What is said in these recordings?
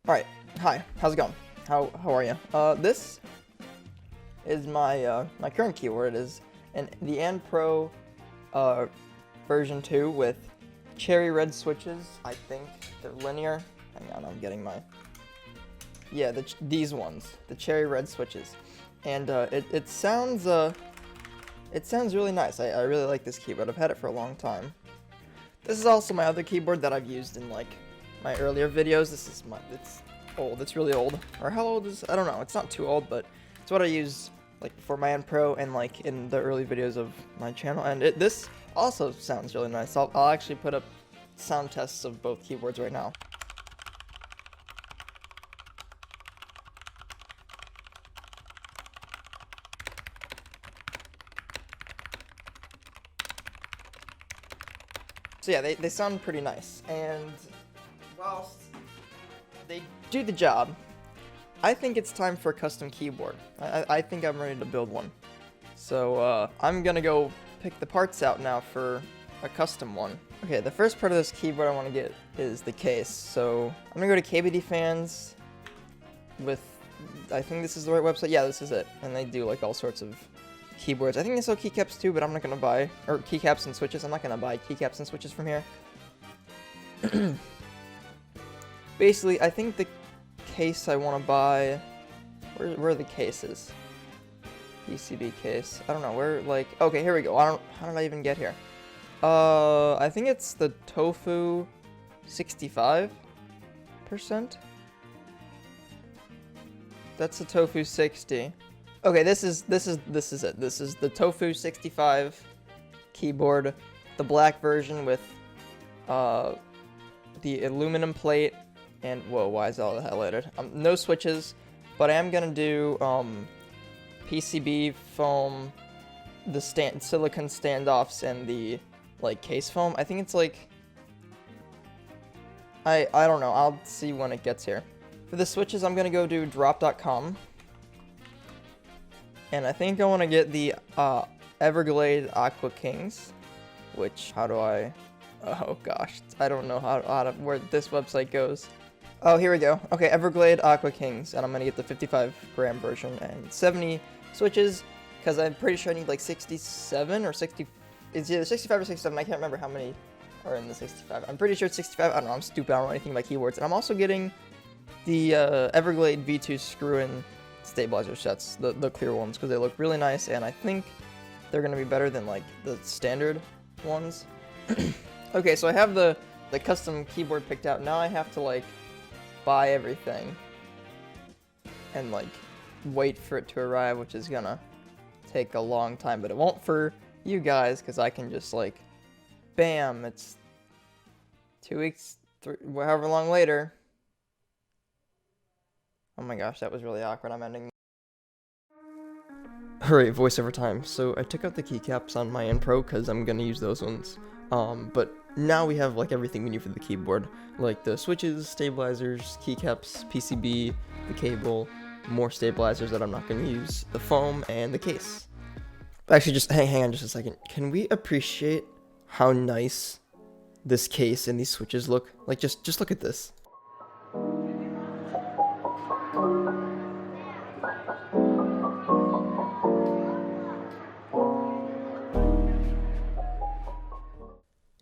Alright, hi, how's it going? How are you? This is my my current keyboard. It is the An Pro version 2 with cherry red switches. I think they're linear. Hang on, I'm getting my... Yeah, these ones, the cherry red switches. And it sounds really nice. I really like this keyboard. I've had it for a long time. This is also my other keyboard that I've used in like my earlier videos. It's old. It's really old. Or how old is... I don't know. It's not too old, but it's what I use like for my An Pro and like in the early videos of my channel. And this also sounds really nice. I'll actually put up sound tests of both keyboards right now. So yeah, they sound pretty nice, and whilst they do the job, I think it's time for a custom keyboard. I think I'm ready to build one. So I'm gonna go pick the parts out now for a custom one. Okay, the first part of this keyboard I want to get is the case. So I'm gonna go to KBDfans with, I think this is the right website. Yeah, this is it. And they do like all sorts of keyboards. I think they sell keycaps too, but I'm not gonna buy, or keycaps and switches. I'm not gonna buy keycaps and switches from here. Basically, I think the case I want to buy, where are the cases? PCB case. I don't know where. Like, okay, here we go. How did I even get here? I think it's the Tofu65%. That's the Tofu60. Okay, this is it. This is the Tofu65 keyboard, the black version with the aluminum plate, and whoa, why is all highlighted? No switches, but I am gonna do PCB foam, the silicone standoffs, and the like case foam. I think it's like I don't know. I'll see when it gets here. For the switches, I'm gonna go do drop.com. And I think I want to get the Everglade Aqua Kings, which, how do I, oh gosh, I don't know where this website goes. Oh, here we go. Okay, Everglade Aqua Kings, and I'm going to get the 55-gram version and 70 switches, because I'm pretty sure I need like 67 or 60, it's either 65 or 67, I can't remember how many are in the 65. I'm pretty sure it's 65, I don't know, I'm stupid, I don't know anything about keyboards. And I'm also getting the Everglade V2 screw-in stabilizer sets, the clear ones, because they look really nice, and I think they're going to be better than like the standard ones. Okay, so I have the custom keyboard picked out. Now I have to like buy everything and like wait for it to arrive, which is gonna take a long time, but it won't for you guys, because I can just like bam, it's 2 weeks, however long later. Oh my gosh, that was really awkward. I'm ending. Alright, voiceover time. So I took out the keycaps on my An Pro because I'm gonna use those ones. But now we have like everything we need for the keyboard, like the switches, stabilizers, keycaps, PCB, the cable, more stabilizers that I'm not gonna use, the foam, and the case. Actually, just hang on just a second. Can we appreciate how nice this case and these switches look? Like just look at this.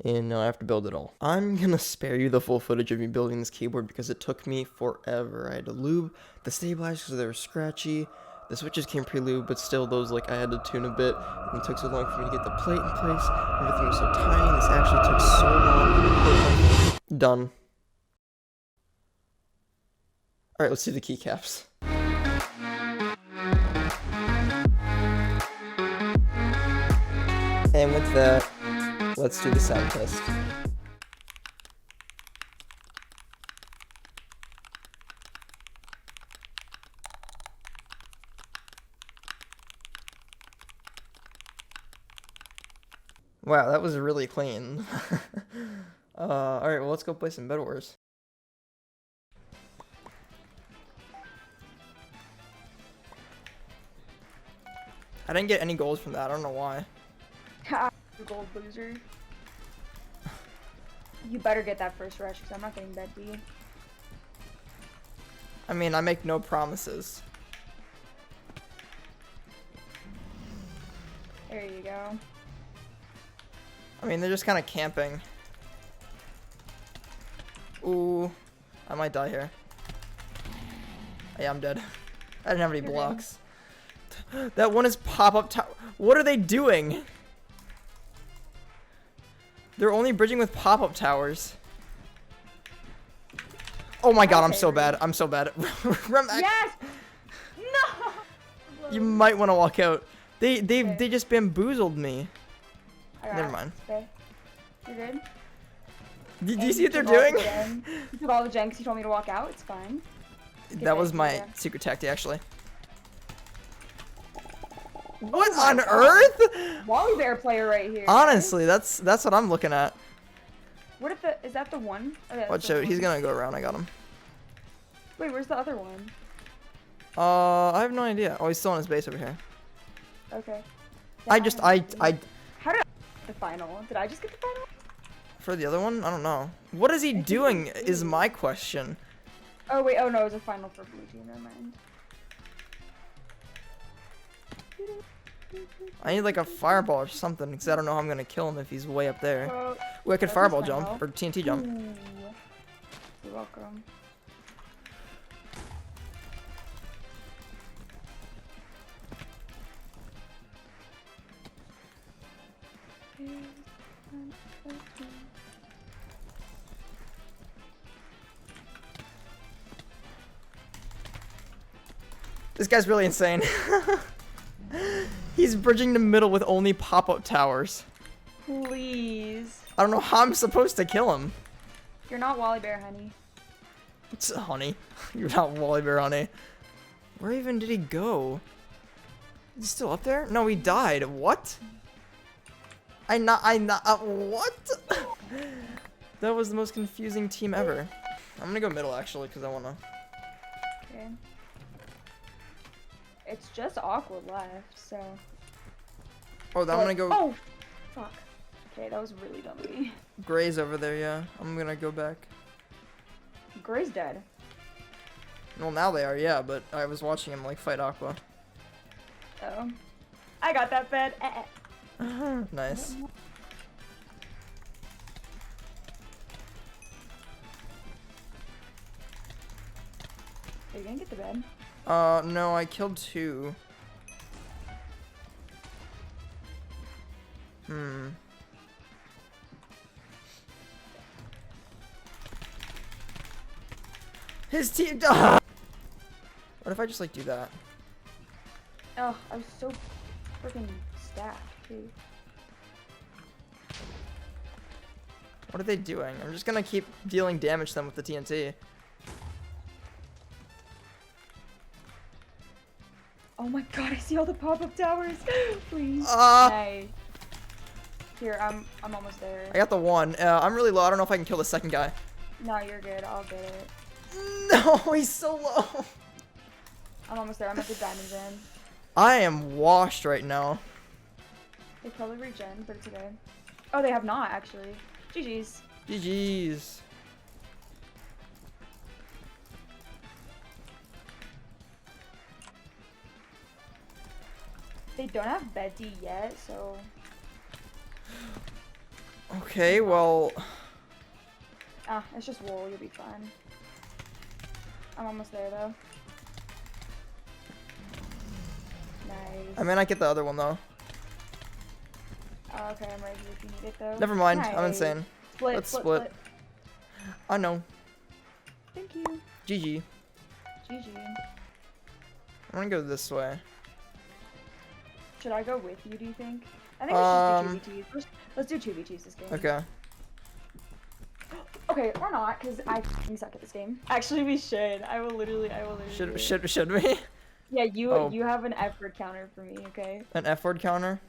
And now I have to build it all. I'm gonna spare you the full footage of me building this keyboard because it took me forever. I had to lube the stabilizers because they were scratchy. The switches came pre-lubed, but still those, like, I had to tune a bit. And it took so long for me to get the plate in place. Everything was so tiny, and this actually took so long. Done. Alright, let's do the keycaps. And with that, let's do the sound test. Wow, that was really clean. Alright, well, let's go play some Bedwars. I didn't get any goals from that, I don't know why. Ha, gold loser. You better get that first rush, because I'm not getting that D. I mean, I make no promises. There you go. I mean, they're just kind of camping. Ooh, I might die here. Yeah, I'm dead. I didn't have any blocks. That one is pop-up tower. What are they doing? They're only bridging with pop-up towers. Oh my god, I'm so bad. I'm so bad. Yes! No! You might want to walk out. They just bamboozled me. Never mind. Okay. You're good? Do you see what they're doing? You took all the gen because you told me to walk out. It's fine. That was my secret tactic, actually. What on earth? Wally Bear player right here. Honestly, that's what I'm looking at. What if is that the one? Oh, Watch out, he's gonna go around. I got him. Wait, where's the other one? I have no idea. Oh, he's still in his base over here. Okay. I How did I get the final? Did I just get the final? For the other one? I don't know. What is he doing is my question. Oh wait, oh no, it was a final for blue team, never mind. I need like a fireball or something, because I don't know how I'm gonna kill him if he's way up there. Oh, Ooh, I could fireball jump, or TNT jump. Ooh. You're welcome. This guy's really insane. He's bridging the middle with only pop-up towers. Please. I don't know how I'm supposed to kill him. You're not Wally Bear, honey. It's honey. You're not Wally Bear, honey. Where even did he go? Is he still up there? No, he died. What? What? That was the most confusing team ever. I'm gonna go middle, actually, because I wanna. Okay. It's just Aqua left, so. Oh, then I'm gonna go. Oh! Fuck. Okay, that was really dumb of me. Gray's over there, yeah. I'm gonna go back. Gray's dead. Well, now they are, yeah, but I was watching him, like, fight Aqua. Oh. I got that bed. Nice. Are you gonna get the bed? No, I killed 2. His team. What if I just like do that? Oh, I was so freaking stacked too. What are they doing? I'm just gonna keep dealing damage to them with the TNT. Oh my god, I see all the pop-up towers. Please. Nice. Here, I'm almost there. I got the one. I'm really low. I don't know if I can kill the second guy. No, you're good. I'll get it. No, he's so low. I'm almost there. I'm at the diamonds in. I am washed right now. They probably regen, but it's okay. Oh, they have not, actually. GG's. GG's. They don't have Betty yet, so... Okay, well... Ah, it's just wool. You'll be fine. I'm almost there, though. Nice. I may not get the other one, though. Oh, okay, I'm ready if you need it, though. Never mind. Nice. I'm insane. Let's split. I know. Thank you. GG. GG. I'm gonna go this way. Should I go with you, do you think? I think we should do 2v2s. Let's do 2v2s this game. Okay. Okay, or not, because I f***ing suck at this game. Actually, we should. I will literally Should we? Yeah, you have an F word counter for me, okay? An F word counter?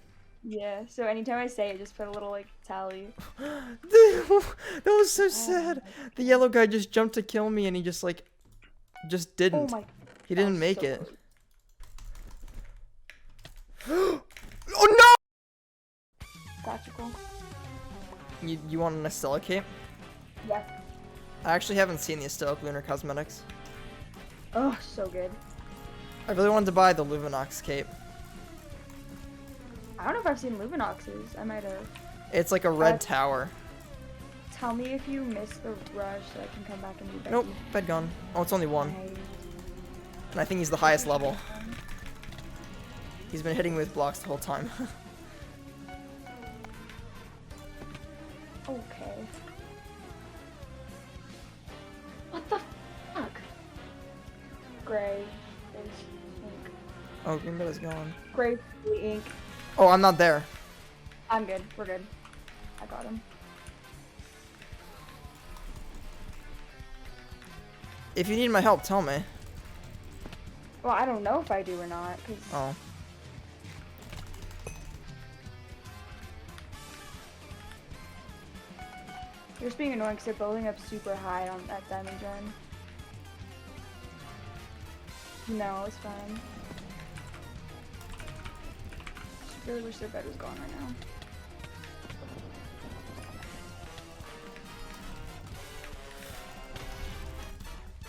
Yeah, so anytime I say it, just put a little, like, tally. That was so sad. The yellow guy just jumped to kill me and he just, like, just didn't. Oh my... He didn't make so it. Oh no! Practical. You want an Estella cape? Yeah. I actually haven't seen the Estella Lunar Cosmetics. Oh, so good. I really wanted to buy the Luminox cape. I don't know if I've seen Luminoxes. I might have. It's like a red tower. Tell me if you miss the rush so I can come back and do Becky. Nope, bed gone. Oh, it's only one. Nice. And I think he's the highest level. He's been hitting me with blocks the whole time. Okay. What the fuck? Gray is ink. Oh, green bed is gone. Gray ink. Oh, I'm not there. I'm good. We're good. I got him. If you need my help, tell me. Well, I don't know if I do or not, cause. Oh. You're just being annoying because they're building up super high on that diamond gen. No, it's fine. Just really wish their bed was gone right now.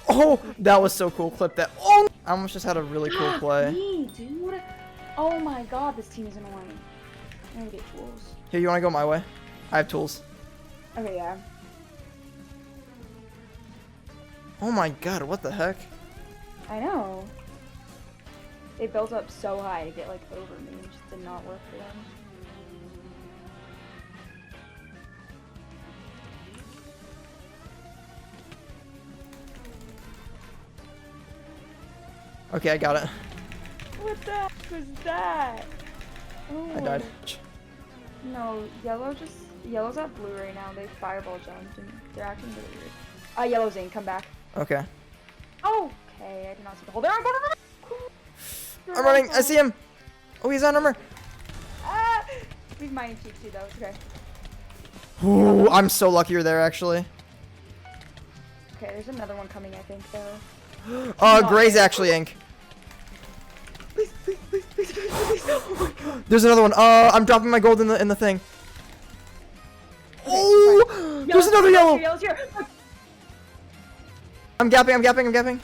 Oh, that was so cool. Clip that. Oh, I almost just had a really cool play. Me, dude. Oh my god, this team is annoying. I'm gonna get tools. Here, you want to go my way? I have tools. Okay, yeah. Oh my god, what the heck? I know. They built up so high to get like over me, and it just did not work for them. Okay, I got it. What the heck was that? Oh. I died. No, yellow's at blue right now. They fireball jumped and they're acting really weird. Yellow's in, come back. Okay. Oh, okay, I did not see the hole there. I'm going to run. I'm running. I see him. Oh, he's on armor. Ah! He's mining cheek too, though. It's okay. Ooh, I'm so lucky you're there, actually. Okay, there's another one coming, I think, though. Gray's actually ink. Please, please, please, please, please, please. Oh my god. There's another one. I'm dropping my gold in the thing. Okay, Oh, there's another yellow. Yellow's here. I'm gapping.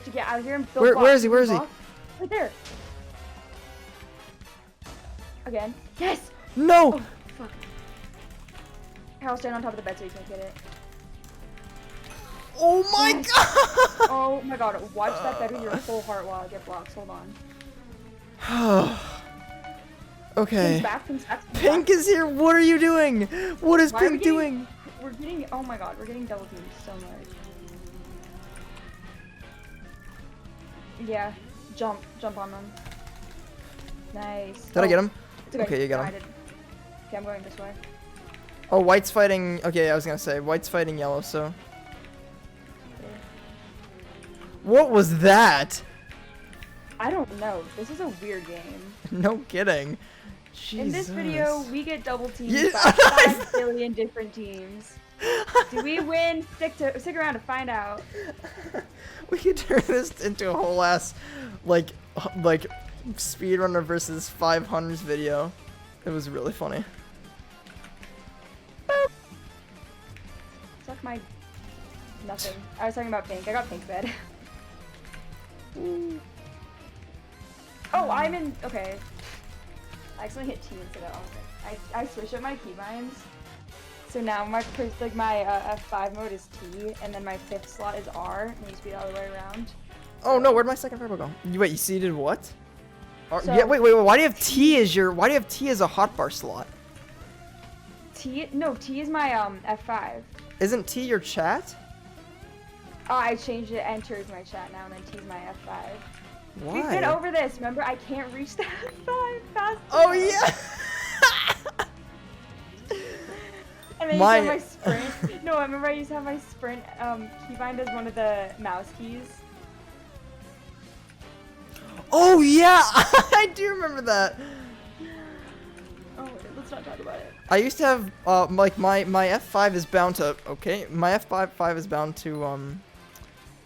To get out of here and build Where is he? Right there. Again. Yes. No. Oh, fuck. I'll stand on top of the bed so you can't get it. Oh my Yes. god. Oh my god. Watch that bed with your full heart while I get blocks. Hold on. Okay. Pink's back, Pink's back, Pink's Pink back. is here. What are you doing? What is Why are we Pink getting- doing? We're getting. Oh my god. We're getting double teamed so much. Yeah. Jump on them. Nice. Did I get him? It's Okay, you got him. I didn't. Okay, I'm going this way. Oh, white's fighting. Okay, I was gonna say white's fighting yellow. So. What was that? I don't know. This is a weird game. No kidding. Jesus. In this video, we get double teamed Yeah. by 5 billion different teams. Do we win? Stick around to find out. We could turn this into a whole ass, like speedrunner versus 500s video. It was really funny. Boop. Suck my nothing. I was talking about Pink. I got Pink bed. Oh, I'm in. Okay. I accidentally hit T instead of okay. I switched up my keybinds. So now my F5 mode is T, and then my 5th slot is R, and it used to be the other way around. Oh no, where'd my second fireball go? Wait, you seeded what? So, yeah, wait. Why do you have T as your? Why do you have T as a hotbar slot? T? No, T is my F5. Isn't T your chat? Oh, I changed it. Enter is my chat now, and then T is my F5. Why? We've been over this. Remember, I can't reach the F5 fast Oh enough. yeah. And then I used to have my sprint. No, I remember I used to have my sprint keybind as one of the mouse keys. Oh yeah, I do remember that. Oh, let's not talk about it. I used to have like my F5 is bound to my F5 is bound to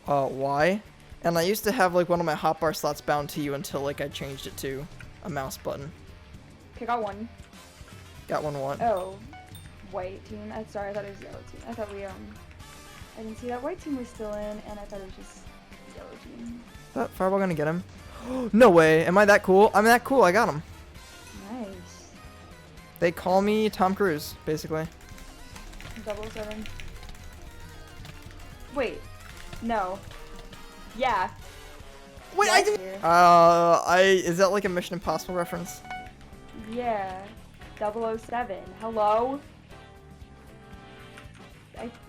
Y, and I used to have like one of my hotbar slots bound to U until like I changed it to a mouse button. Okay, got one. Got one what? Oh, white team. Sorry, I thought it was yellow team. I thought I didn't see that white team was still in, and I thought it was just skeleton. That fireball gonna get him? No way. Am I that cool? I'm that cool. I got him. Nice. They call me Tom Cruise, basically. 007. Wait. No. Yeah. Wait, Yeah, I did. here. Is that like a Mission Impossible reference? Yeah. 007. Hello?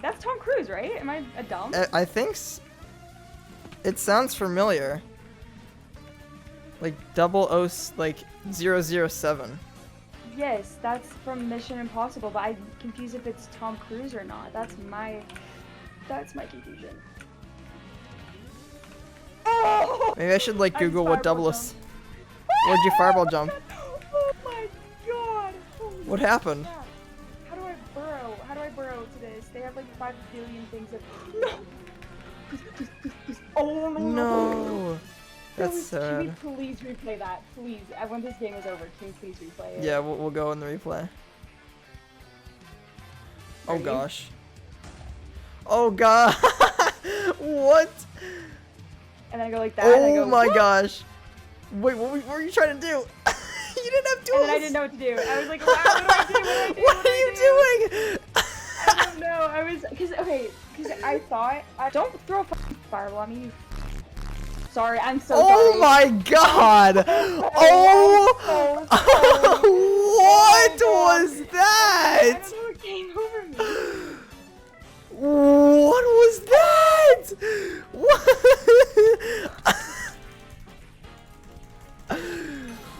That's Tom Cruise, right? Am I a dumb? I think it sounds familiar. Like 007. Yes, that's from Mission Impossible, but I'm confused if it's Tom Cruise or not. That's my confusion. Oh! Maybe I should like I Google what fireball Where'd you fireball jump? Oh my god! Holy What happened? crap. How do I burrow? How do I burrow to this? They have like 5 billion things that. No! Oh no! No. That's Can sad. we please replay that? Please. When this game is over, can we please replay it? Yeah, we'll go in the replay. Oh Ready? gosh. Oh god. What? And then I go like that. and I Oh go, my "Whoop!" gosh. Wait, what were you trying to do? You didn't have tools. And then I didn't know what to do. I was like, wow, what do I do? What are you doing? I don't know. I was, because I thought, don't throw a fucking fireball at me. You Sorry, I'm so sorry. Oh my god! Oh! What was I that? don't know what came over me. What was that? What?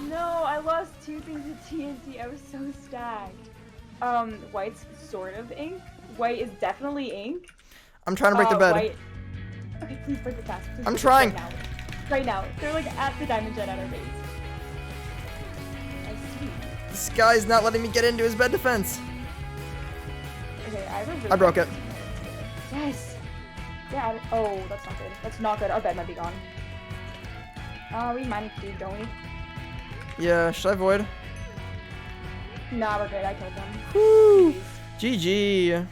No, I lost 2 things of TNT. I was so stacked. White's sort of ink. White is definitely ink. I'm trying to break the bed. White... Okay, please break it fast. Please I'm break it trying. Right now. They're like at the diamond jet at our base. I see. This guy's not letting me get into his bed defense. Okay, I have a really I broke it. Yes. Yeah. Oh, that's not good. That's not good. Our bed might be gone. We might need to, don't we? Yeah, should I void? Nah, we're good. I killed them. Woo! Jeez. GG.